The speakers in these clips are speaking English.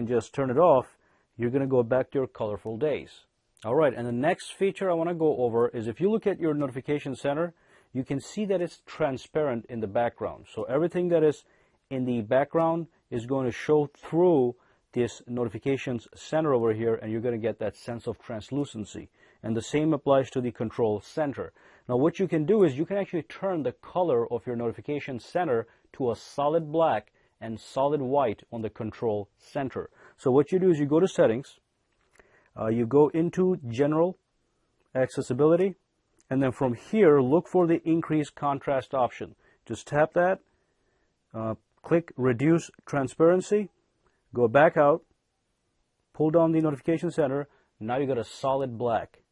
and just turn it off, you're going to go back to your colorful days. All right, and the next feature I want to go over is if you look at your notification center, you can see that it's transparent in the background. So everything that is in the background is going to show through this notifications center over here, and you're going to get that sense of translucency. And the same applies to the control center. Now what you can do is you can actually turn the color of your notification center to a solid black and solid white on the control center. So what you do is you go to settings, you go into general accessibility, and then from here look for the increase contrast option. Just tap that, click reduce transparency, go back out, pull down the notification center. Now you got a solid black.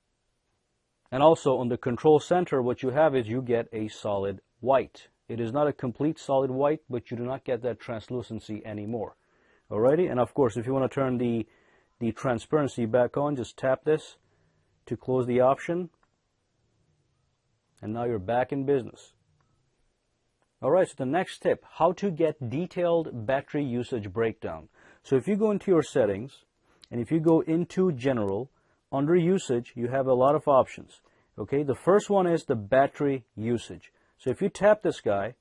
And also on the control center, what you have is you get a solid white. It is not a complete solid white, but you do not get that translucency anymore. Alrighty, and of course if you want to turn the transparency back on, just tap this to close the option, and now you're back in business. Alright, so the next tip, how to get detailed battery usage breakdown. So if you go into your settings, and if you go into general, under usage, you have a lot of options. Okay, the first one is the battery usage. So if you tap this guy,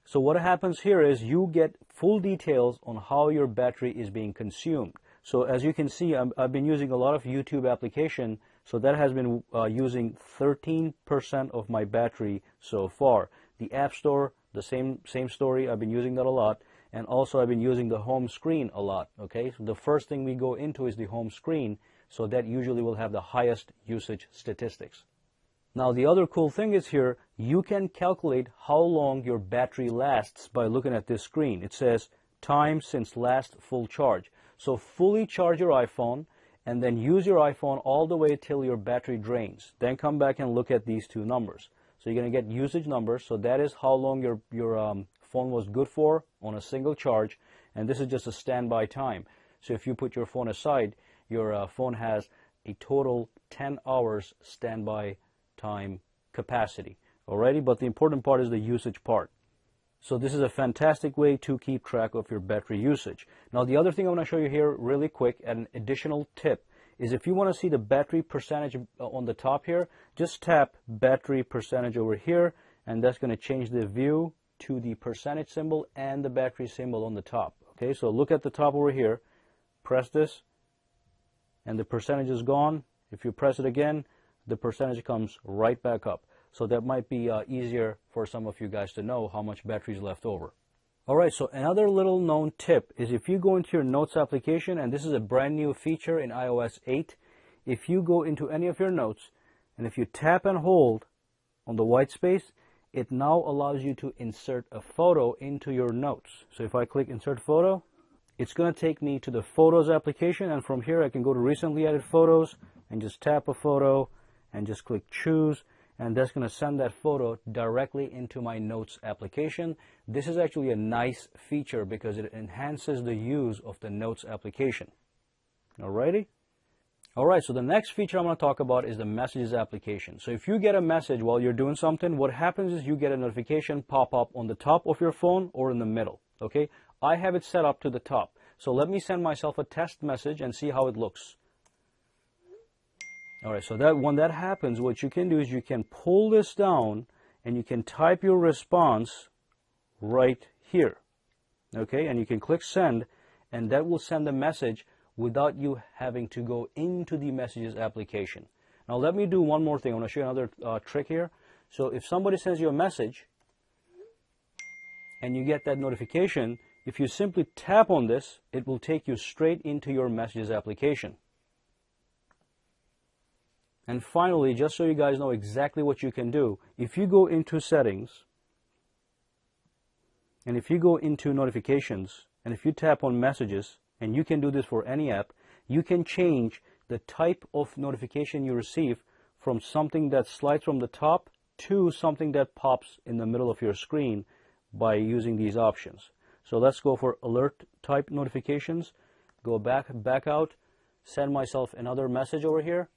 so what happens here is you get full details on how your battery is being consumed. So as you can see, I've been using a lot of YouTube application, so that has been using 13% of my battery so far. The App Store, the same story, I've been using that a lot. And also I've been using the home screen a lot. Okay, so the first thing we go into is the home screen, so that usually will have the highest usage statistics. Now the other cool thing is here, you can calculate how long your battery lasts by looking at this screen. It says time since last full charge. So fully charge your iPhone and then use your iPhone all the way till your battery drains. Then come back and look at these two numbers. So you're going to get usage numbers. So that is how long your phone was good for on a single charge, and this is just a standby time. So if you put your phone aside, your phone has a total 10 hours standby time capacity. Alrighty, but the important part is the usage part. So this is a fantastic way to keep track of your battery usage. Now the other thing I want to show you here really quick, an additional tip, is if you want to see the battery percentage on the top here, just tap battery percentage over here, and that's going to change the view to the percentage symbol and the battery symbol on the top. Okay, so look at the top over here, press this, and the percentage is gone. If you press it again, the percentage comes right back up. So that might be easier for some of you guys to know how much battery is left over. Alright, so another little known tip is if you go into your Notes application, and this is a brand new feature in iOS 8, if you go into any of your notes, and if you tap and hold on the white space, it now allows you to insert a photo into your notes. So if I click insert photo, it's going to take me to the Photos application, and from here I can go to recently added photos and just tap a photo and just click choose, and that's going to send that photo directly into my Notes application. This is actually a nice feature because it enhances the use of the Notes application. Alrighty? Alright, so the next feature I'm going to talk about is the Messages application. So if you get a message while you're doing something, what happens is you get a notification pop up on the top of your phone or in the middle. Okay? I have it set up to the top. So let me send myself a test message and see how it looks. Alright, so when that happens, what you can do is you can pull this down and you can type your response right here. Okay, and you can click send, and that will send the message without you having to go into the Messages application. Now let me do one more thing. I want to show you another trick here. So if somebody sends you a message and you get that notification, if you simply tap on this, it will take you straight into your Messages application. And finally, just so you guys know exactly what you can do, if you go into settings, and if you go into notifications, and if you tap on messages, and you can do this for any app, you can change the type of notification you receive from something that slides from the top to something that pops in the middle of your screen by using these options. So let's go for alert type notifications, go back out, send myself another message over here,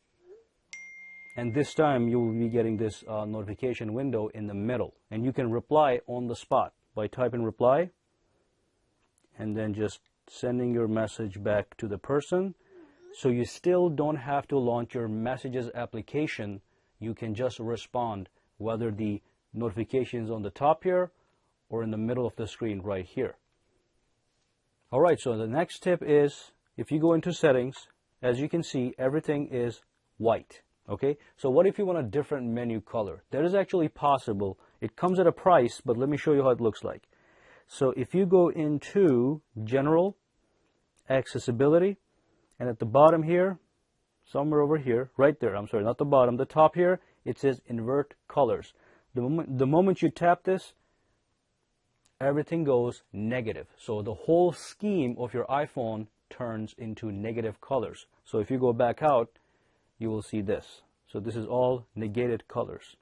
and this time you will be getting this notification window in the middle, and you can reply on the spot by typing reply and then just sending your message back to the person. So you still don't have to launch your messages application. You can just respond, whether the notification is on the top here or in the middle of the screen right here. All right, so the next tip is, if you go into settings, as you can see, everything is white. Okay, so what if you want a different menu color? That is actually possible. It comes at a price, but let me show you how it looks like. So if you go into General, Accessibility, and at the bottom here, somewhere over here, right there, I'm sorry, not the bottom, the top here, it says Invert Colors. The moment you tap this, everything goes negative. So the whole scheme of your iPhone turns into negative colors. So if you go back out, you will see this. So this is all negated colors.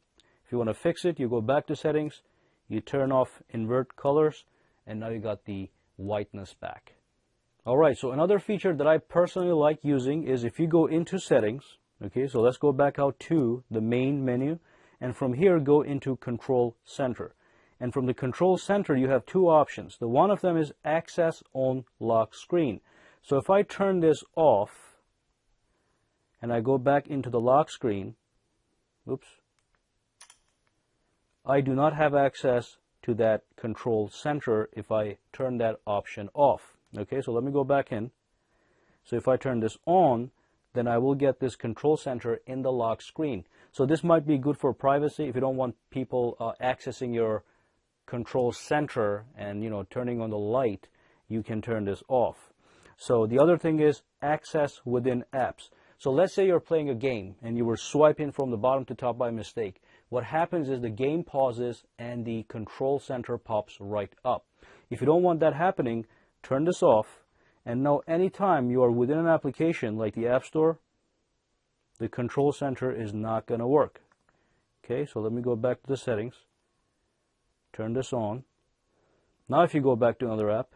If you want to fix it, you go back to settings, you turn off invert colors, and now you got the whiteness back. All right, so another feature that I personally like using is if you go into settings, okay, so let's go back out to the main menu, and from here go into Control Center. And from the Control Center, you have two options. The one of them is Access on Lock Screen. So if I turn this off, and I go back into the lock screen, oops, I do not have access to that Control Center if I turn that option off. Okay, so let me go back in. So if I turn this on, then I will get this Control Center in the lock screen. So this might be good for privacy if you don't want people accessing your Control Center and, you know, turning on the light. You can turn this off. So the other thing is access within apps. So let's say you're playing a game and you were swiping from the bottom to top by mistake. What happens is the game pauses and the Control Center pops right up. If you don't want that happening, turn this off, and now anytime you are within an application like the App Store, the Control Center is not going to work. Okay, so let me go back to the settings, turn this on. Now if you go back to another app,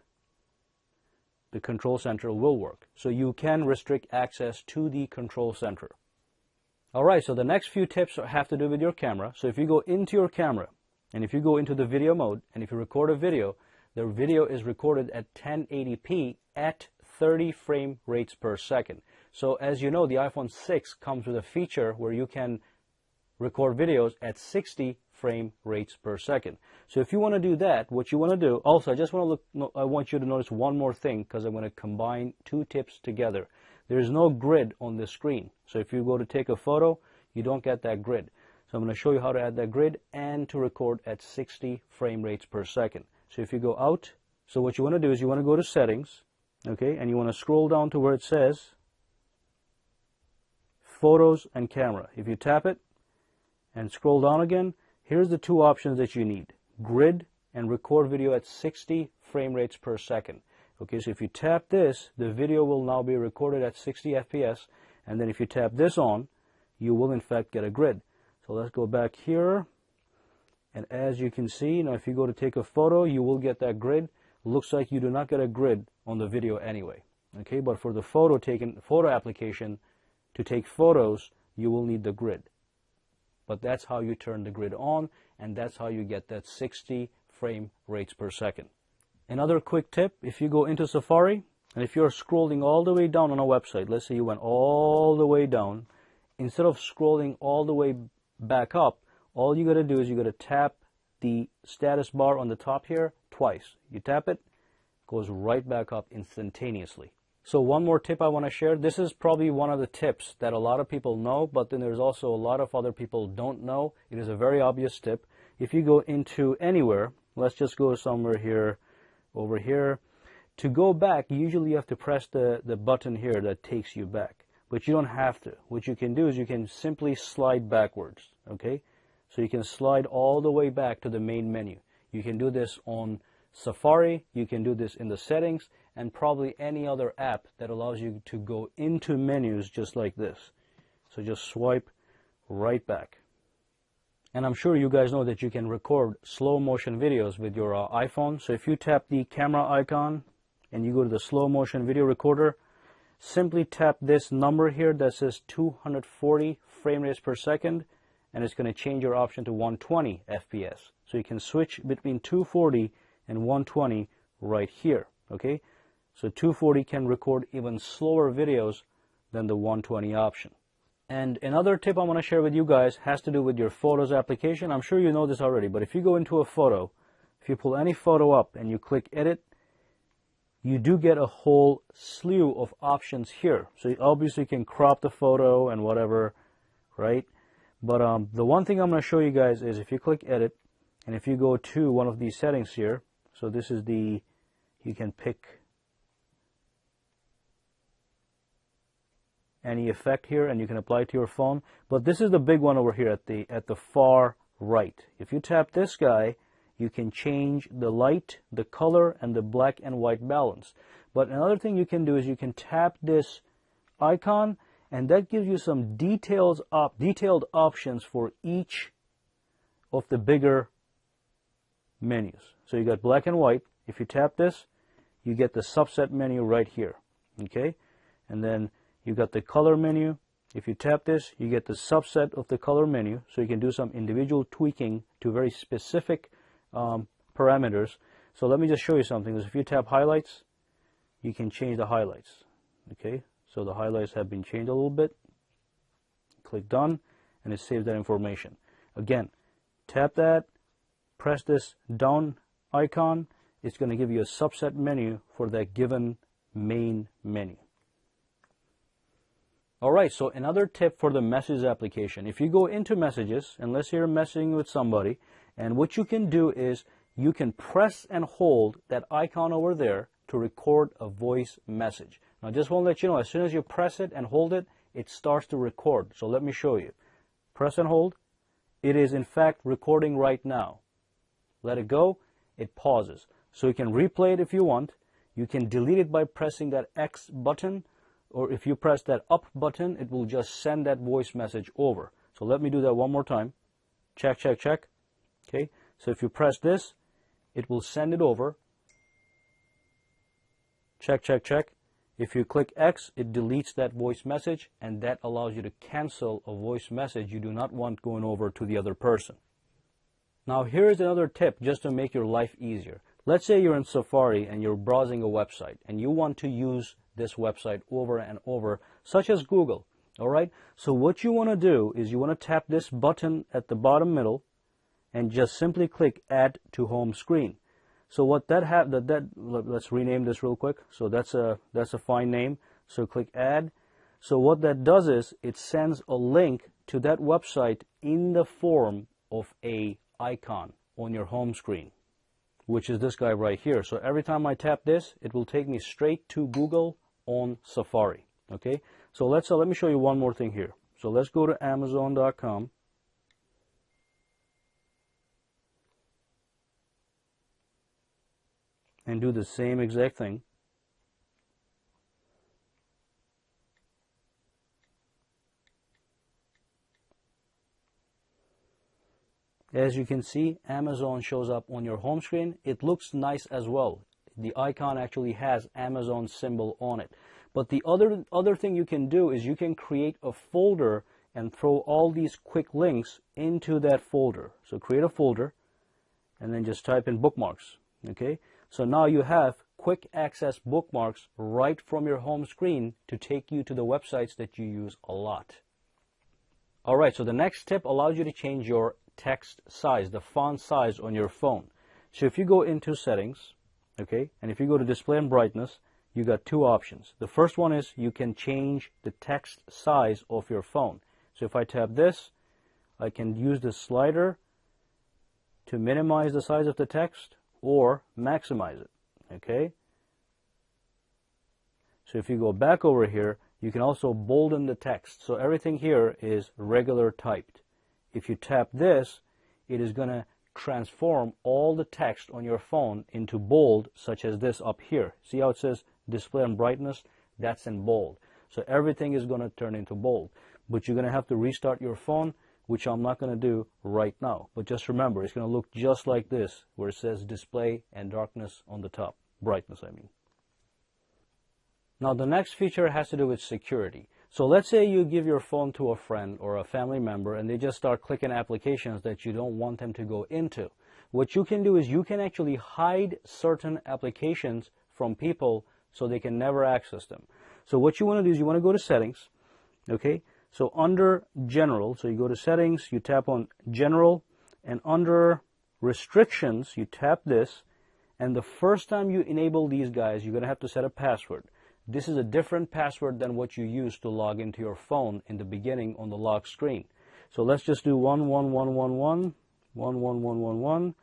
the Control Center will work. So you can restrict access to the Control Center. All right, so the next few tips have to do with your camera. So if you go into your camera, and if you go into the video mode, and if you record a video, the video is recorded at 1080p at 30 frame rates per second. So as you know, the iPhone 6 comes with a feature where you can record videos at 60 frame rates per second. So if you want to do that, what you want to do, also I want you to notice one more thing, because I'm going to combine two tips together. There is no grid on the screen. So if you go to take a photo, you don't get that grid. So I'm going to show you how to add that grid and to record at 60 frame rates per second. So if you go out, so what you want to do is you want to go to settings, okay, and you want to scroll down to where it says Photos and Camera. If you tap it and scroll down again, here's the two options that you need: grid and record video at 60 frame rates per second. Okay, so if you tap this, the video will now be recorded at 60 FPS, and then if you tap this on, you will in fact get a grid. So let's go back here, and as you can see, now if you go to take a photo, you will get that grid. Looks like you do not get a grid on the video anyway. Okay, but for the photo application, to take photos, you will need the grid. But that's how you turn the grid on, and that's how you get that 60 frame rates per second. Another quick tip, if you go into Safari, and if you're scrolling all the way down on a website, let's say you went all the way down, instead of scrolling all the way back up, all you got to do is you got to tap the status bar on the top here twice. You tap it, it goes right back up instantaneously. So one more tip I want to share. This is probably one of the tips that a lot of people know, but then there's also a lot of other people don't know. It is a very obvious tip. If you go into anywhere, let's just go somewhere here, over here. To go back, usually you have to press the button here that takes you back. But you don't have to. What you can do is you can simply slide backwards, okay? So you can slide all the way back to the main menu. You can do this on Safari, you can do this in the settings, and probably any other app that allows you to go into menus just like this. So just swipe right back. And I'm sure you guys know that you can record slow motion videos with your iPhone. So if you tap the camera icon and you go to the slow motion video recorder, simply tap this number here that says 240 frame rates per second, and it's going to change your option to 120 FPS. So you can switch between 240 and 120 right here, okay? So 240 can record even slower videos than the 120 option. And another tip I want to share with you guys has to do with your Photos application. I'm sure you know this already, but if you go into a photo, if you pull any photo up and you click edit, you do get a whole slew of options here. So you obviously can crop the photo and whatever, right? But the one thing I'm going to show you guys is if you click edit and if you go to one of these settings here, so this is the, you can pick any effect here and you can apply it to your phone, but this is the big one over here at the far right. If you tap this guy, you can change the light, the color, and the black and white balance. But another thing you can do is you can tap this icon and that gives you some detailed options for each of the bigger menus. So you got black and white. If you tap this, you get the subset menu right here, okay? And then you got the color menu. If you tap this, you get the subset of the color menu, so you can do some individual tweaking to very specific parameters. So let me just show you something. If you tap highlights, you can change the highlights. Okay, so the highlights have been changed a little bit. Click done, and it saves that information. Again, tap that, press this down icon. It's going to give you a subset menu for that given main menu. Alright, so another tip for the Messages application. If you go into Messages, and let's say you're messaging with somebody, and what you can do is you can press and hold that icon over there to record a voice message. Now, I just want to let you know, as soon as you press it and hold it, it starts to record. So let me show you. Press and hold. It is in fact recording right now. Let it go. It pauses. So you can replay it if you want. You can delete it by pressing that X button. Or if you press that up button, it will just send that voice message over. So let me do that one more time. Check, check, check. Okay, so if you press this, it will send it over. Check, check, check. If you click X, it deletes that voice message, and that allows you to cancel a voice message you do not want going over to the other person. Now here's another tip just to make your life easier. Let's say you're in Safari and you're browsing a website and you want to use this website over and over, such as Google. Alright, so what you want to do is you want to tap this button at the bottom middle and just simply click Add to Home Screen. So what let's rename this real quick. So that's a fine name. So click Add. So what that does is it sends a link to that website in the form of a icon on your home screen, which is this guy right here. So every time I tap this, it will take me straight to Google on Safari. Okay, so let me show you one more thing here. So let's go to Amazon.com. and do the same exact thing. As you can see, Amazon shows up on your home screen. It looks nice as well. The icon actually has Amazon symbol on it. But the other thing you can do is you can create a folder and throw all these quick links into that folder. So create a folder and then just type in bookmarks. Okay? So now you have quick access bookmarks right from your home screen to take you to the websites that you use a lot. Alright, so the next tip allows you to change your text size, the font size on your phone. So if you go into settings, okay, and if you go to display and brightness, you got two options. The first one is you can change the text size of your phone. So if I tap this, I can use the slider to minimize the size of the text or maximize it, okay? So if you go back over here, you can also bolden the text. So everything here is regular typed. If you tap this, it is going to transform all the text on your phone into bold, such as this up here. See how it says display and brightness? That's in bold. So everything is going to turn into bold. But you're going to have to restart your phone, which I'm not going to do right now. But just remember, it's going to look just like this, where it says display and darkness on the top. Brightness, I mean. Now the next feature has to do with security. So let's say you give your phone to a friend or a family member and they just start clicking applications that you don't want them to go into. What you can do is you can actually hide certain applications from people so they can never access them. So what you want to do is you want to go to settings, okay? So under general, so you go to settings, you tap on general, and under restrictions, you tap this, and the first time you enable these guys, you're going to have to set a password. This is a different password than what you used to log into your phone in the beginning on the lock screen. So let's just do 11111, 11111,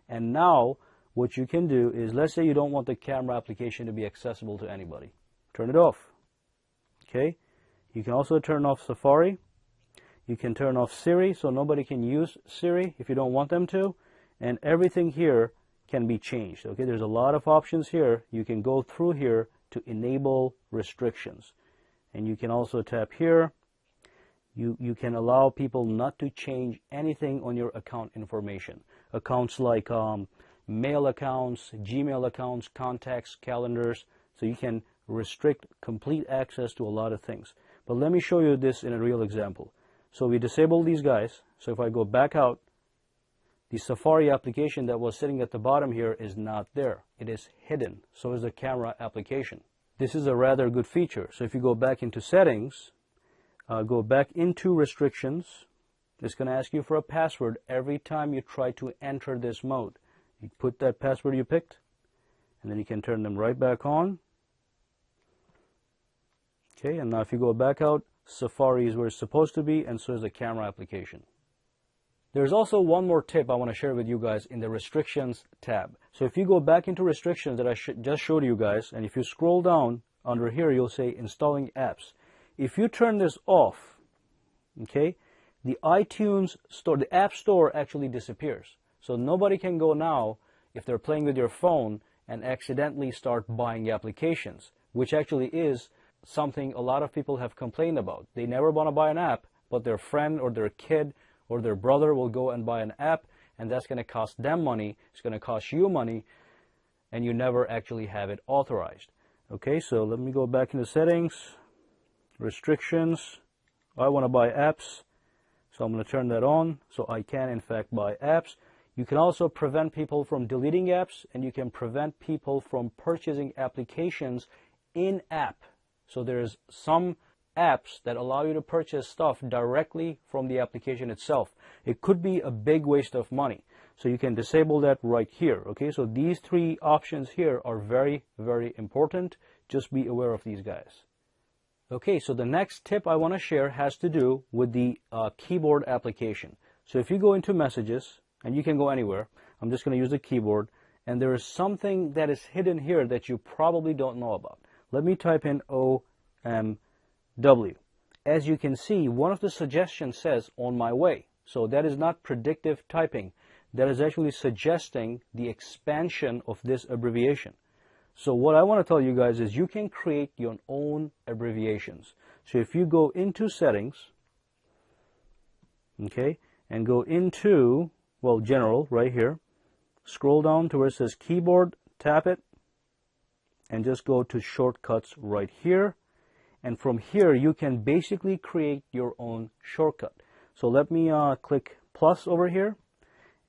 and now what you can do is, let's say you don't want the camera application to be accessible to anybody. Turn it off. Okay? You can also turn off Safari. You can turn off Siri, so nobody can use Siri if you don't want them to. And everything here can be changed. Okay? There's a lot of options here. You can go through here to enable restrictions. And you can also tap here. You can allow people not to change anything on your account information. Accounts like mail accounts, Gmail accounts, contacts, calendars. So you can restrict complete access to a lot of things. But let me show you this in a real example. So we disable these guys. So if I go back out, the Safari application that was sitting at the bottom here is not there. It is hidden. So is the camera application. This is a rather good feature. So if you go back into settings, go back into restrictions, it's going to ask you for a password every time you try to enter this mode. You put that password you picked, and then you can turn them right back on. Okay, and now if you go back out, Safari is where it's supposed to be, and so is the camera application. There's also one more tip I want to share with you guys in the restrictions tab. So if you go back into restrictions that I just showed you guys, and if you scroll down under here, you'll say installing apps. If you turn this off, okay, the iTunes store, the App Store actually disappears. So nobody can go now, if they're playing with your phone, and accidentally start buying applications, which actually is something a lot of people have complained about. They never want to buy an app, but their friend or their kid or their brother will go and buy an app, and that's going to cost them money, it's going to cost you money, and you never actually have it authorized. Okay, so let me go back into settings, restrictions. I want to buy apps, so I'm going to turn that on, so I can in fact buy apps. You can also prevent people from deleting apps, and you can prevent people from purchasing applications in-app. So there's some apps that allow you to purchase stuff directly from the application itself. It could be a big waste of money. So you can disable that right here. Okay, so these three options here are very, very important. Just be aware of these guys. Okay, so the next tip I want to share has to do with the keyboard application. So if you go into messages, and you can go anywhere, I'm just going to use the keyboard, and there is something that is hidden here that you probably don't know about. Let me type in OMW. As you can see, one of the suggestions says on my way. So that is not predictive typing. That is actually suggesting the expansion of this abbreviation. So what I want to tell you guys is you can create your own abbreviations. So if you go into settings, okay, and go into, well, general right here, scroll down to where it says keyboard, tap it, and just go to shortcuts right here. And from here, you can basically create your own shortcut. So let me click plus over here.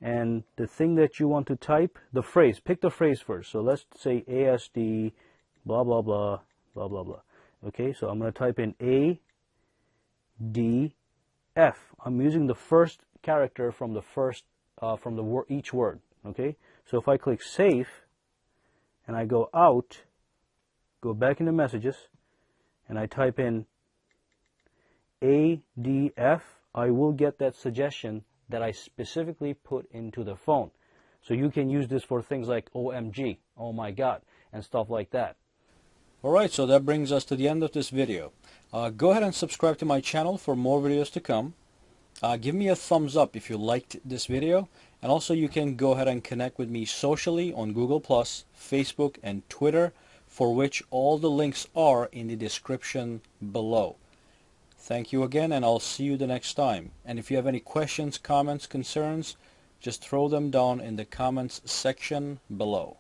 And the thing that you want to type, the phrase, pick the phrase first. So let's say ASD, blah, blah, blah, blah, blah, blah. Okay, so I'm going to type in ADF. I'm using the first character from the first, each word. Okay, so if I click save, and I go out, go back into messages, and I type in ADF, I will get that suggestion that I specifically put into the phone. So you can use this for things like OMG, oh my God, and stuff like that. Alright, so that brings us to the end of this video. Go ahead and subscribe to my channel for more videos to come. Give me a thumbs up if you liked this video. And also you can go ahead and connect with me socially on Google+, Facebook, and Twitter, for which all the links are in the description below. Thank you again, and I'll see you the next time. And if you have any questions, comments, concerns, just throw them down in the comments section below.